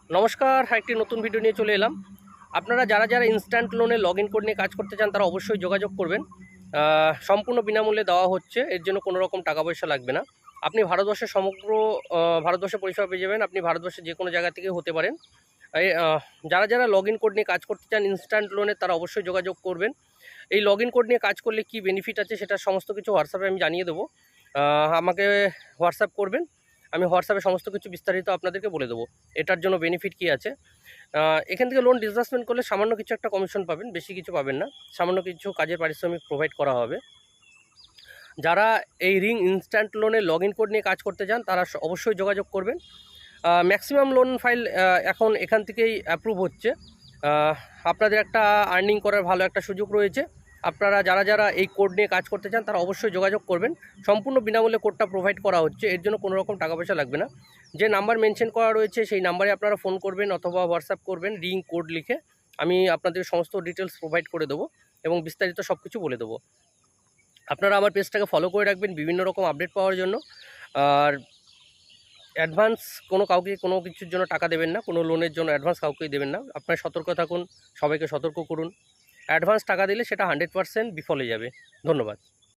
নমস্কার, একটি নতুন ভিডিও নিয়ে চলে এলাম। আপনারা যারা যারা ইনস্ট্যান্ট লোনে লগ ইন কোড নিয়ে কাজ করতে চান তারা অবশ্যই যোগাযোগ করবেন। সম্পূর্ণ বিনামূল্যে দেওয়া হচ্ছে, এর জন্য কোনো রকম টাকা পয়সা লাগবে না। আপনি ভারতবর্ষের সমগ্র ভারতবর্ষে পরিষেবা পেয়ে যাবেন। আপনি ভারতবর্ষের যে কোনো জায়গা থেকে হতে পারেন। যারা যারা লগ ইন কোড নিয়ে কাজ করতে চান ইনস্ট্যান্ট লোনে তারা অবশ্যই যোগাযোগ করবেন। এই লগ ইন কোড নিয়ে কাজ করলে কী বেনিফিট আছে সেটা সমস্ত কিছু হোয়াটসঅ্যাপে আমি জানিয়ে দেবো। আমাকে হোয়াটসঅ্যাপ করবেন, আমি হোয়াটসঅ্যাপে সমস্ত কিছু বিস্তারিত আপনাদেরকে বলে দেবো এটার জন্য বেনিফিট কী আছে। এখান থেকে লোন ডিসবার্সমেন্ট করলে সামান্য কিছু একটা কমিশন পাবেন, বেশি কিছু পাবেন না। সামান্য কিছু কাজের পারিশ্রমিক প্রোভাইড করা হবে। যারা এই রিং ইনস্ট্যান্ট লোনে লগ ইন কোড নিয়ে কাজ করতে চান তারা অবশ্যই যোগাযোগ করবেন। ম্যাক্সিমাম লোন ফাইল এখন এখান থেকেই অ্যাপ্রুভ হচ্ছে। আপনাদের একটা আর্নিং করার ভালো একটা সুযোগ রয়েছে। আপনারা যারা যারা এই কোড নিয়ে কাজ করতে চান তারা অবশ্যই যোগাযোগ করবেন। সম্পূর্ণ বিনামূল্যে কোডটা প্রোভাইড করা হচ্ছে, এর জন্য কোনো রকম টাকা পয়সা লাগবে না। যে নাম্বার মেনশন করা রয়েছে সেই নাম্বারে আপনারা ফোন করবেন অথবা হোয়াটসঅ্যাপ করবেন রিং কোড লিখে। আমি আপনাদের সমস্ত ডিটেলস প্রোভাইড করে দেবো এবং বিস্তারিত সব কিছু বলে দেবো। আপনারা আমার পেজটাকে ফলো করে রাখবেন বিভিন্ন রকম আপডেট পাওয়ার জন্য। আর অ্যাডভান্স কাউকে কোনো কিছুর জন্য টাকা দেবেন না, কোনো লোনের জন্য অ্যাডভান্স কাউকেই দেবেন না। আপনারা সতর্ক থাকুন, সবাইকে সতর্ক করুন। অ্যাডভান্স টাকা দিলে সেটা 100% বিফলে যাবে। ধন্যবাদ।